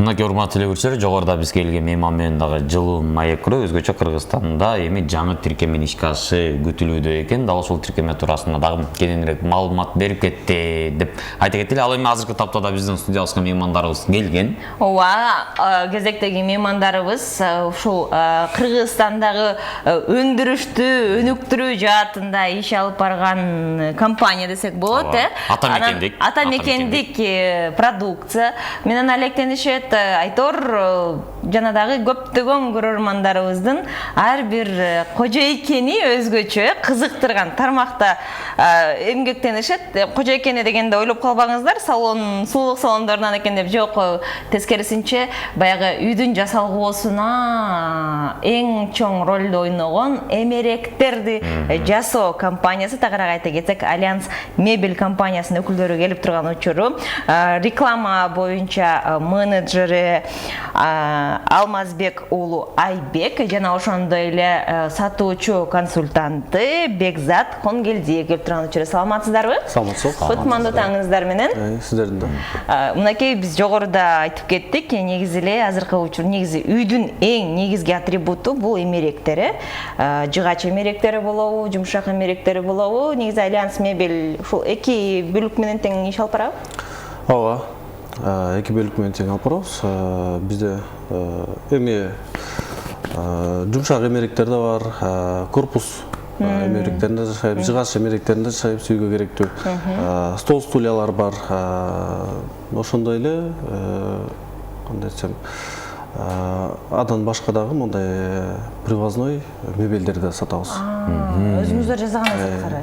Мынакей урматтуу көрүүчүлөр, жогоруда биз келген мейман менен дагы жылуу маек көрө өзгөчө Кыргызстанда эми жаңы тиркеменин ишке ашышы күтүлүүдө экен. Дал ошол тиркеме туурасында дагы кененирээк маалымат берип кетти деп айта кетели. Ал эми азыркы тапта да биздин студиябызга меймандарыбыз келген. Ооба, кезектеги меймандарыбыз ушул Кыргызстандагы өндүрүштү өнүктүрүү жаатында иш алып барган компания десек болот, ата мекендик продукция менен алектенишет. Айтор жанадагы көптөгөн көрөрмандарыбыздын ар бир кожойкени өзгөчө кызыктырган тармакта эмгектенишет. Кожойкени дегенде ойлоп калбаңыздар, салон суулук салондорунан экен деп, жок, тескерисинче баягы үйдүн жасалгуусуна эң чоң ролду ойногон эмеректерди жасоо компаниясы. Тагыраак айта кетсек, Альянс мебель компаниясынын өкүлдөрү келип турган учуру, реклама боюнча менеджери Алмазбек уулу Айбек жана ошондой эле сатуучу консультанты Бекзат Конгелдиев келип турган учуру. Саламатсыздарбы? Саламатсыз. Кутмандуу таңыңыздар менен. Сиздердин да. Мынакей биз жогоруда айтып кеттик, негизи эле азыркы учур негизи үйдүн эң негизги атрибуту бул эмеректери. Жыгач эмеректери болобу, жумшак эмеректери болобу. Негизи Альянс мебель ушул эки бөлүк менен тең иш алып барабы? Ооба. Эки бөлүк менен тең алып барабыз. Бизде эми жумшак эмеректер да бар, корпус эмеректеринде жашайбыз, жыгач эмеректеринде жашайбыз, үйгө керектүү. Стол стульялар бар. Ошондой эле кандай десем, адан башка дагы мындай привозной мебелдерди сатабыз. Өзүңүздөр жасаган заттары.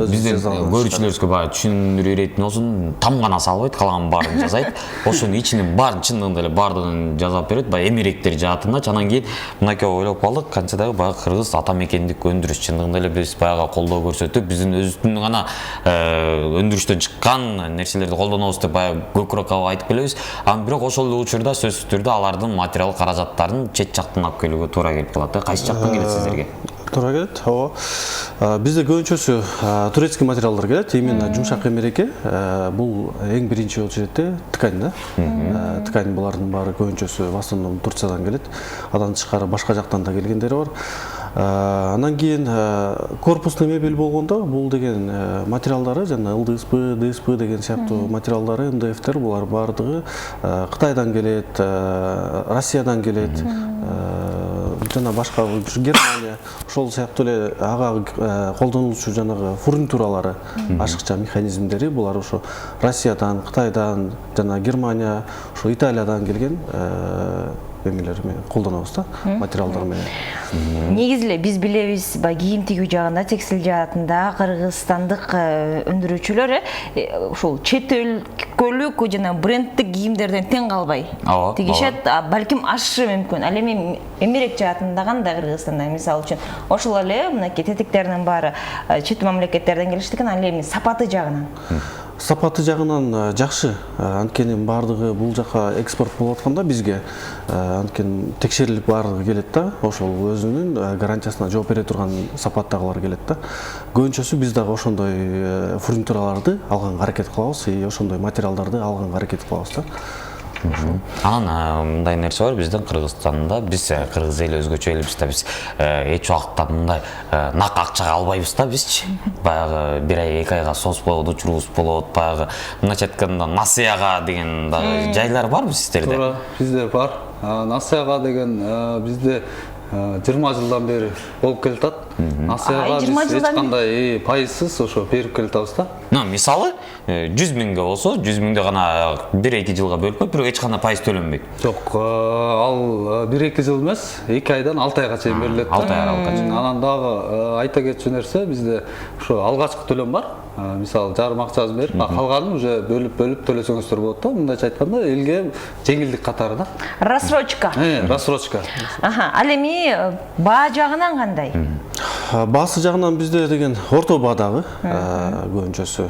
Биздин көрүүчүлөрүбүзгө баягы түшүндүрүп беретін болсун, там гана салбайт, калган баарын жасайт. Ошонун ичинин баарын чындыгында эле баардыгын жасап берет. Баягы эмеректер жаатында. Анан кийин мынакей ойлоп калдык, канча дагы баягы кыргыз ата мекендик өндүрүш чындыгында эле биз баягы колдоо көрсөтүп, биздин өзүбүздүн гана өндүрүштөн чыккан нерселерди колдонобуз деп баягы көкүрөк кабып айтып келебиз. Бирок ошол эле учурда сөзсүз түрдө алардын материал каражаттарын чет жактан алып келүүгө туура келип калат. Кайсы жактан келет сиздерге? Туура келет. Ооба. Бизде көбүнчөсү турецкий материалдар келет. Именно жумшак эмереке бул эң биринчи болуп жетти, ткань да. Ткань булардын баары көбүнчөсү в основном Турциядан келет. Адан тышкары башка жактан да келгендери бар. Анан кийин корпусный мебель болгондо бул деген материалдары жана ЛДСП, ДСП деген сыяктуу материалдары, МДФтер булар баардыгы Кытайдан келет, Россиядан келет, жана башка Германия, ошол сыяктуу эле ага колдонулуучу жанагы фурнитуралары, ашыкча механизмдери булар ошо Россиядан, Кытайдан жана Германия, ошо Италиядан келген эмелер менен колдонобуз да, материалдар менен. Негизи эле биз билебиз, кийим тигүү жагында, текстиль жаатында кыргызстандык өндүрүүчүлөр ушул чет өлкөлүк жана брендтик кийимдерден тең калбай тигишет, балким ашышы мүмкүн. Ал эми эмерек жаатында кандай Кыргызстанда, мисалы үчүн ошол эле мынакей тетиктердин баары чет мамлекеттерден келишти экен, ал эми сапаты жагынан. Сапаты жагынан жакшы. Анткени баардыгы бул жака экспорт болуп атканда бизге анткени текшерилип баардыгы келет да, ошол өзүнүн гарантиясына жооп бере турган сапаттагылар келет да. Көбүнчөсү биз дагы ошондой фурнитураларды алганга аракет кылабыз, ошондой материалдарды алганга аракет кылабыз да. Анан мындай нерсе бар, биздин Кыргызстанда биз кыргыз эли өзгөчө элбиз да, биз эч убакта мындай нак акчага албайбыз да бизчи. Баягы бир ай, эки айга созбогон учурубуз болот, баягы мындайча айтканда насыяга деген дагы жайлар барбы сиздерде? Туура, бизде бар. Насыяга деген бизде 20 жылдан бери болуп келатат. Насыяга биз эч кандай пайызсыз ошо берип келатабыз да. Мисалы 100 миңге болсо, 100 миңде гана 1-2 жылга бөлүп коюп, бирок эч кандай пайыз төлөнбөйт. Жок, ал 1-2 жыл эмес, 2 айдан 6 айга чейин берилет. 6 ай аралыкка. Анан дагы айта кетчү нерсе, бизде ошо алгачкы төлөм бар. Мисалы жарым акчасын берип, калганын уже бөлүп төлөсөңүздөр болот да. Мындайча айтканда элге жеңилдик катары да. Рассрочка. Рассрочка. Ал эми баа жагынан кандай? Баасы жагынан бизде деген орто баадагы көбүнчөсү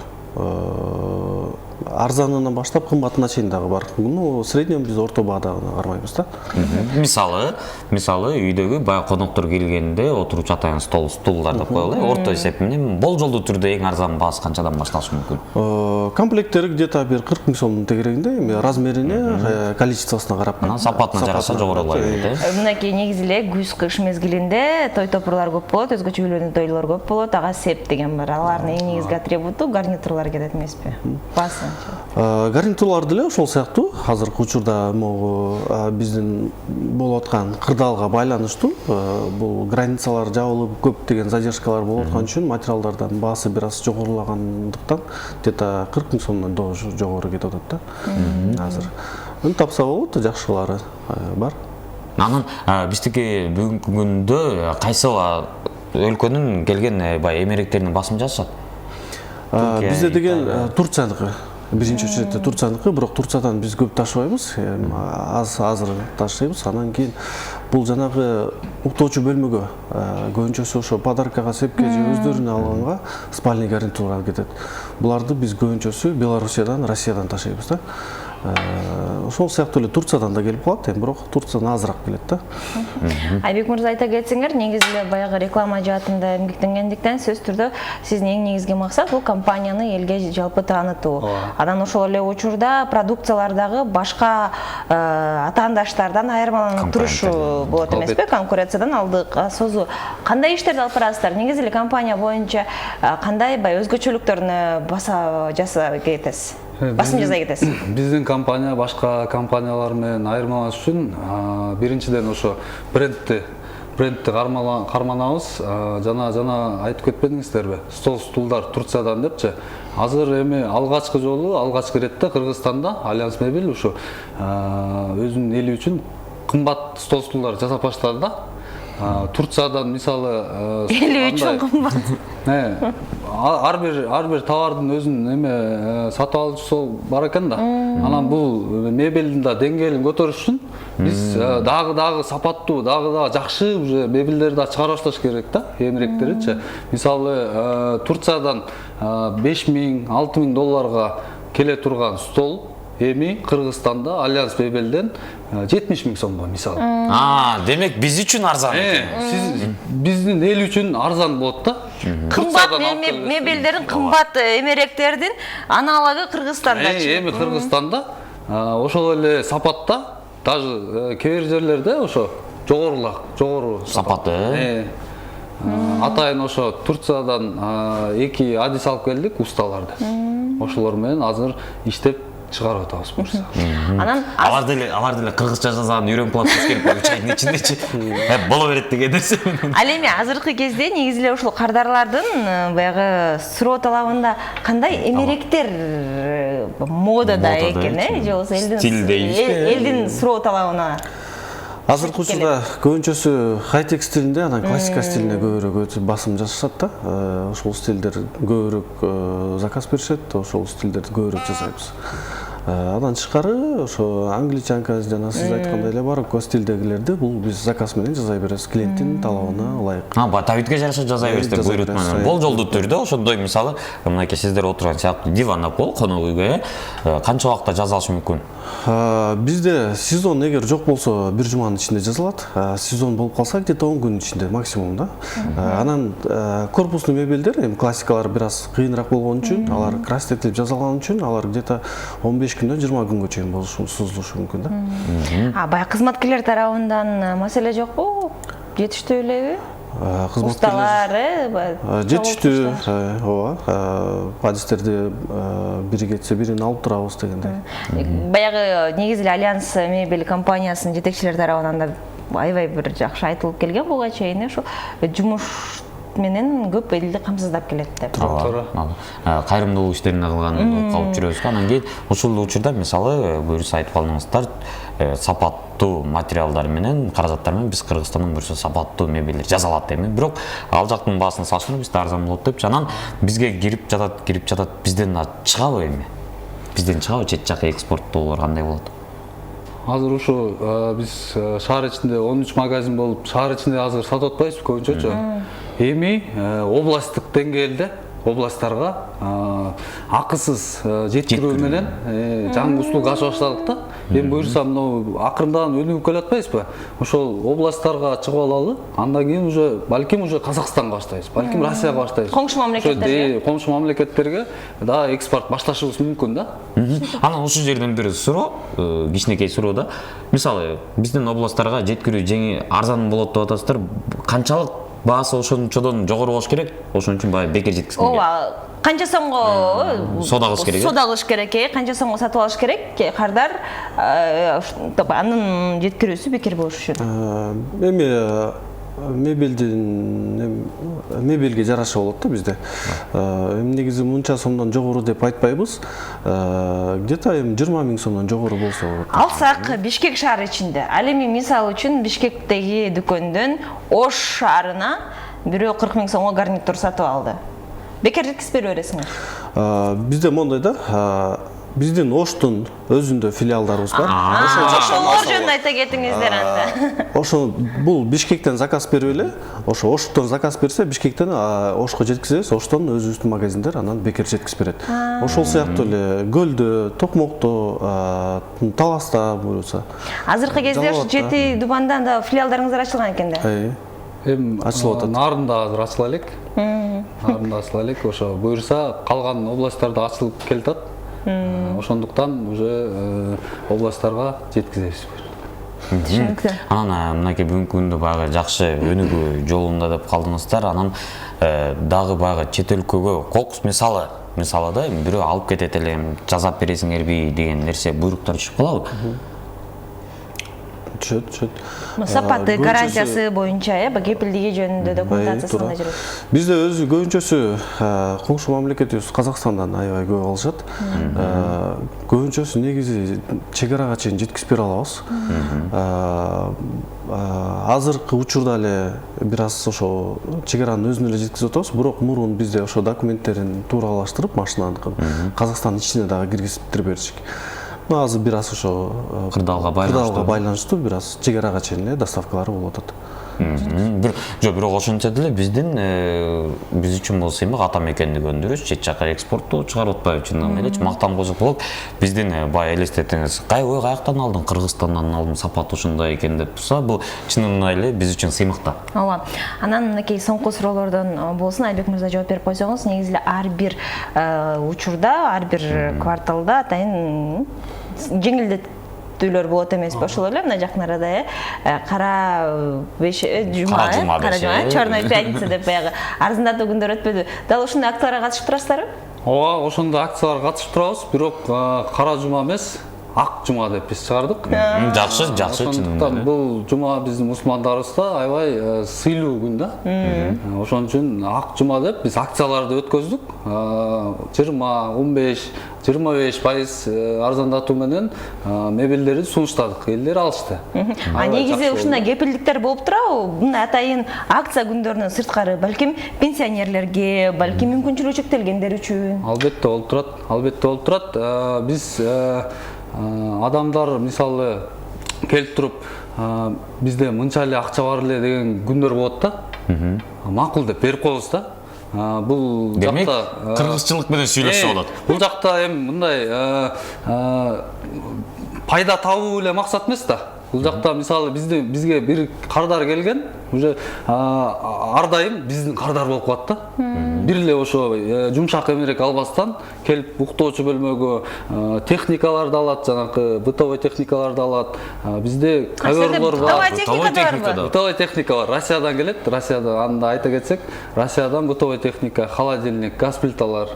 арзанынан баштап кымбатына чейин дагы бар. Ну, среднем биз орто баада кармайбыз да. Мисалы үйдөгү баягы коноктор келгенде отуручу атайын стулдар деп коелу. Орто эсеп менен болжолдуу түрдө эң арзан баасы канчадан башталышы мүмкүн? Комплекттери где-то бир 40 миң сомдун тегерегинде, эми размерине, количествосуна карап. Сапатына жараша жогорулай берет. Мынакей негизи эле күз кыш мезгилинде той топурлар көп болот, өзгөчө үйлөрдүн тойлору көп болот. Ага сеп деген бар. Алардын эң негизги атрибуту гарнитурлар кетет эмеспи? Баасы. Гарнитурлар деле ошол сыяктуу. Азыркы учурда могу биздин болуп аткан кырдаалга байланыштуу бул границалар жабылып көп деген задержкалар болуп аткан үчүн материалдардын баасы бир аз жогорулагандыктан где-то 40 миң сомдон жогору кетип атат да. Азыр үн тапса болот, жакшылары бар. Анан биздики бүгүнкү күндө кайсы өлкөнүн келген бай эмеректеринин басым жасашат? Бизде деген Турцияныкы. Биринчи очередте Турцияныкы, бирок Турциядан биз көп ташыбайбыз. Азыр ташыйбыз. Анан кийин бул жанагы уктоочу бөлмөгө көбүнчөсү ошо подаркага, сепке же өздөрүнө алганга спальный гарнитурлар кетет. Буларды биз көбүнчөсү Белоруссиядан, Россиядан ташыйбыз да. Ошол сыяктуу эле Турциядан да келип калат, бирок Турциядан азыраак келет да. Айбек мырза, айта кетсеңер, негизи эле баягы реклама жаатында эмгектенгендиктен сөзсүз түрдө сиздин эң негизги максат бул компанияны элге жалпы таанытуу. Анан ошол эле учурда продукциялардагы башка атаандаштардан айырмаланып турушу болот эмеспи? Конкуренциядан алдыга созуу. Кандай иштерди алып барасыздар? Негизи эле компания боюнча кандай өзгөчөлүктөрүнү басым жасай кетесиз? Биздин компания башка компаниялар менен айырмаланыш үчүн биринчиден ошо брендти карманабыз. Жана айтып кетпедиңиздерби? Стулдар Турциядан депчи. Азыр эми алгачкы иретте Кыргызстанда Альянс Мебель ушу өзүнүн эли үчүн кымбат стулдар жасап баштады да. Турциядан мисалы эли үчүн кымбат. Ар бир товардын өзүнүн эме сатып алуучусу бар экен да. Анан бул мебелдин да деңгээлин көтөрүш үчүн биз дагы сапаттуу, дагы жакшы уже мебелдерди да чыгарып башташ керек да, эмеректеричи. Мисалы Турциядан 5 миң, 6 миң долларга келе турган стол эми Кыргызстанда Альянс Мебелден 70 миң сомго мисалы. Демек биз үчүн арзан экен. Биздин эл үчүн арзан болот да. Кымбат мебелдердин, кымбат эмеректердин аналогу Кыргызстанда. Эми Кыргызстанда ошол эле сапатта, даже кээ бир жерлерде ошо жогору сапаты. Атайын ошо Турциядан 2 адис алып келдик усталарды. Ошолор менен азыр иштеп чыгарып атабыз буюрса. Анан алар деле кыргызча жазганын үйрөнүп калат келип 3 айдын ичиндечи. Боло берет деген нерсе. Ал эми азыркы кезде негизи эле ушул кардарлардын баягы суроо талабында кандай эмеректер модада экен, же болбосо элдин суроо талабына? Азыркы учурда көбүнчөсү хай-тек стилинде, анан классика стилине көбүрөөк басым жасашат да. Ошол стилдер көбүрөөк заказ беришет, ошол стилдерди көбүрөөк жасайбыз. Андан тышкары ошо англичанка жана сиз айткандай эле бар стилдегилерди бул биз заказ менен жасай беребиз, клиенттин талабына ылайык. Табитке жараша жасай бересиздер буйрут менен. Болжолдуу түрдө ошондой мисалы мынакей сиздер отурган сыяктуу диван кол конок үйгө канча убакытта жасалышы мүмкүн? Бизде сезон эгер жок болсо 1 жуманын ичинде жасалат. Сезон болуп калса где-то 10 күнүн ичинде максимум да. Анан корпусный мебелдер, эми классикалар бир аз кыйыныраак болгон үчүн, алар красителип жасалган үчүн алар где-то 15 күндөн 20 күнгө чейин созулушу мүмкүн да. Баягы кызматкерлер тарабынан маселе жокпу? Жетиштүү элеби? Усталар жетиштүү, ооба. Адистерди бири кетсе бирин алып турабыз дегендей. Баягы негизи эле Альянс Мебель компаниясынын жетекчилери тарабынан да аябай бир жакшы айтылып келген буга чейин ушу жумуш менен көп элди камсыздап келет деп. Кайрымдуулук иштерине кылганын калып жүрөбүз. Анан кийин ушул учурда мисалы буюрса айтып калдыңыздар, сапаттуу материалдар менен, каражаттар менен биз Кыргызстандын буюрса сапаттуу мебелдер жасалат эми. Бирок ал жактын баасын салыштырып бизде арзан болот деп, анан бизге кирип жатат, бизден чыгабы эми? Бизден чыгабы чет жакка экспорттоолор кандай болот? Азыр ушу биз шаар ичинде 13 магазин болуп, шаар ичинде азыр сатып атпайбыз көбүнчөчү. Эми областтык деңгээлде областтарга акысыз жеткирүү менен жаңы услуга ачып баштадык да. Эми буюрса мына акырындан өнүгүп келатпайбызбы? Ошол областтарга чыгып алалы, андан кийин уже балким уже Казакстанга баштайбыз, балким Россияга баштайбыз. Коңшу мамлекеттерге. Коңшу мамлекеттерге да экспорт башташыбыз мүмкүн да. Анан ушул жерден бир суроо, кичинекей суроо да. Мисалы, биздин областтарга жеткирүү жеңил арзан болот деп атасыздар. Канчалык баасы ошончодон жогору болуш керек? Ошон үчүн баягы бекер жеткизген керек. Ооба, канча сомго соода кылыш керек. Соода кылыш керек, канча сомго сатып алыш керек? Кардар анын жеткирүүсү бекер болуш үчүн. Эми мебелге жараша болот да бизде. Эми негизи мынча сомдон жогору деп айтпайбыз. Где-то эми 20 000 сомдон жогору болсо болот. Алсак Бишкек шаары ичинде. Ал эми мисалы үчүн Бишкектеги дүкөндөн Ош шаарына бирөө 40 000 сомго гарнитур сатып алды. Бекер жеткизип бере бересиңер. Бизде мондай да, биздин Оштун өзүндө филиалдарыбыз бар. Ошолор жөнүндө айта кетиңиздер анда. Ошо бул Бишкектен заказ берип эле, ошо Оштон заказ берсе, Бишкектен Ошко жеткизебиз, Оштон өзүбүздүн магазиндер анан бекер жеткизип берет. Ошол сыяктуу эле Көлдө, Токмокто, Таласта буюрса. Азыркы кезде ушу Жети Дубанда да филиалдарыңыздар ачылган экен да. Эми ачылып атат. Нарында азыр ачыла элек. Нарында ачыла элек, ошо буюрса калган областтарда ачылып келатат. Ошондуктан уже областтарга жеткизебиз. Түшүнүктүү. Анан мынакей бүгүнкү күндө баягы жакшы өнүгүү жолунда деп калдыңыздар. Анан дагы баягы чет өлкөгө кокус мисалы да бирөө алып кетет эле, жасап бересиңерби деген нерсе буйруктар түшүп калабы? Түшөт. Сапаты, гарантиясы боюнча, кепилдиги жөнүндө документациясы кандай жүрөт? Бизде өзү көбүнчөсү коңшу мамлекетибиз Казакстандан аябай көп алышат. Көбүнчөсү негизи чек-арага чейин жеткизип бере алабыз. Азыркы учурда эле бир аз ошо чек-аранын өзүнө эле жеткизип атабыз, бирок мурун бизде ошо документтерин тууралаштырып, машинаныкын Казакстандын ичине дагы киргизиптирип беришик. Азыр бир аз ошо кырдаалга байланыштуу бир аз чек-арага чейин эле доставкалары болуп атат. Бирок ошончо деле биз үчүн бул сыймык ата мекендик өндүрүш, чет жака экспорттоо чыгарып атпайбы чындыгында элечи мактангучулук болуп. Биздин бая элестетиңиз, каяктан алдың? Кыргызстандан алдым, сапат ушундай экен деп турса, бул чындыгында эле биз үчүн сыймык да. Ооба. Анан мынакей соңку суроолордон болсун, Айбек мырза жооп берип койсоңуз, негизи эле ар бир учурда, ар бир кварталда атайын жеңилдетүүлөр болот эмеспи? Ошол эле мына жакын арада кара жума, черный пятница деп баягы арзандатуу күндөр өтпөдү. Дал ушундай акцияларга катышып турасыздарбы? Ооба, ошондой акцияларга катышып турабыз, бирок кара жума эмес, ак жума деп биз чыгардык. Жакшы, ошондуктан бул жума биздин мусулмандарыбызда аябай сыйлуу күн да. Ошон үчүн ак жума деп биз акцияларды өткөздүк. 20, 15, 25% арзандатуу менен мебелдерди сунуштадык, элдер алышты. Негизи ушундай кепилдиктер болуп турабы? Мына атайын акция күндөрүнөн сырткары, балким пенсионерлерге, балким мүмкүнчүлүгү чектелгендер үчүн. Албетте болуп турат. Биз адамдар мисалы келип туруп бизде мынча эле акча бар эле деген күндөр болот да. Макул деп берип коебуз да. Бул жакта кыргызчылык менен сүйлөшсө болот. Бул жакта эми мындай пайда табуу эле максат эмес да. Бул жакта мисалы бизге бир кардар келген, уже ар дайым биздин кардар болуп калат да. Бир эле ошо жумшак эмерек албастан келип уктоочу бөлмөгө техникаларды алат, жанакы бытовой техникаларды алат. Бизде коверлор бар. Бытовой техника бар. Россиядан келет. Россияда анда айта кетсек, Россиядан бытовой техника, холодильник, газ плиталар,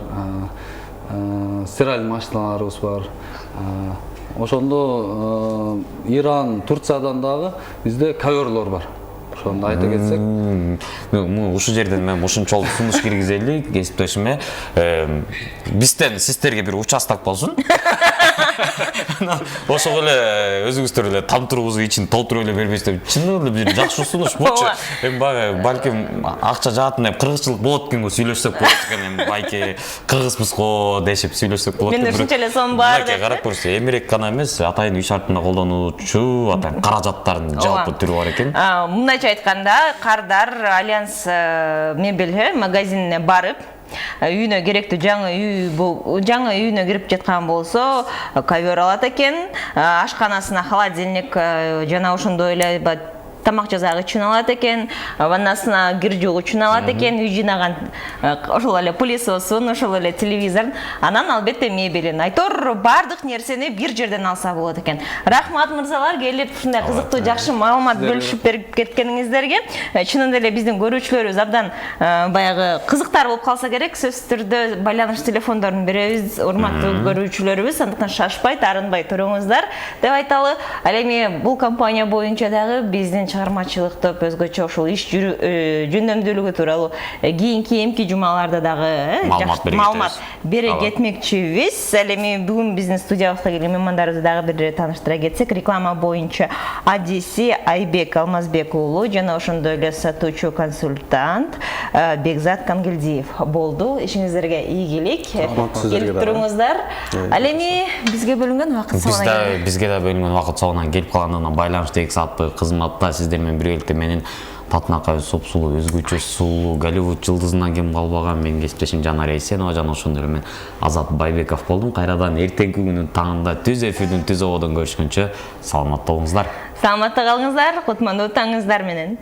стиральный машиналарыбыз бар. Ошондо Иран, Турциядан дагы бизде коверлор бар. Ошондо айта кетсек, ушул жерден мен ушунчалык сунуш киргизели кесиптешиме. Бизден сиздерге бир участок болсун. Ошол эле өзүңүздөр эле тамтырыбызды ичин толтуруп эле бербейсиз деп. Чындыгында бир жакшы сунуш болчу. Эми балким акча жаатын деп кыргызчылык болот экенго сүйлөшсөк болот экен. Эми байке кыргызбызго дешип сүйлөшсөк болот. Менде ушунча эле сом бар деп. Карап көрсө, эмерек гана эмес, атайын үй шартында колдонуучу, атайын каражаттардын жалпы түрү бар экен. Мындайча айтканда, кардар Альянс мебель магазинине барып, үйүнө керектүү жаңы үйүнө кирип жаткан болсо ковер алат экен, ашканасына холодильник жана ошондой эле тамак жасагы үчүн алат экен, ваннасына кир жуугу үчүн алат экен, үй жыйнаган ошол эле пылесосун, ошол эле телевизорун, анан албетте мебелин. Айтор бардык нерсени бир жерден алса болот экен. Рахмат мырзалар, келип ушундай кызыктуу жакшы маалымат бөлүшүп берип кеткениңиздерге. Чынында эле биздин көрүүчүлөрүбүз абдан баягы кызыктар болуп калса керек. Сөзсүз түрдө байланыш телефондорун беребиз, урматтуу көрүүчүлөрүбүз. Андыктан шашпай, тарынбай туруңуздар деп айталы. Ал эми бул компания боюнча дагы биздин чыгармачылыкты өзгөчө ошол иш жөндөмдүүлүгү тууралуу кийинки эмки жумаларда дагы маалымат бере кетмекчибиз. Ал эми бүгүн биздин студиябызга келген меймандарыбызды дагы бир тааныштыра кетсек, реклама боюнча Адиси Айбек Алмазбек уулу жана ошондой эле сатуучу консультант Бекзат Кангелдиев болду. Ишиңиздерге ийгилик. Келип туруңуздар. Ал эми бизге бөлүнгөн убакыт соңуна бизге да бөлүнгөн убакыт соңуна келип калгандыгына байланыштуу 2 сааттык кызматта сиздер менен биргеликте менин Татынакай сопсулуу өзгөчө сулуу Голливуд жылдызынан кем калбаган менин кесиптешим Жанар Эйсенова жана ошондой эле мен Азат Байбеков болдум. Кайрадан эртеңки күнүн таңында түз эфирдин түз ободон көрүшкөнчө саламатта болуңуздар. Саламатта калыңыздар, кутмандуу таңыңыздар менен.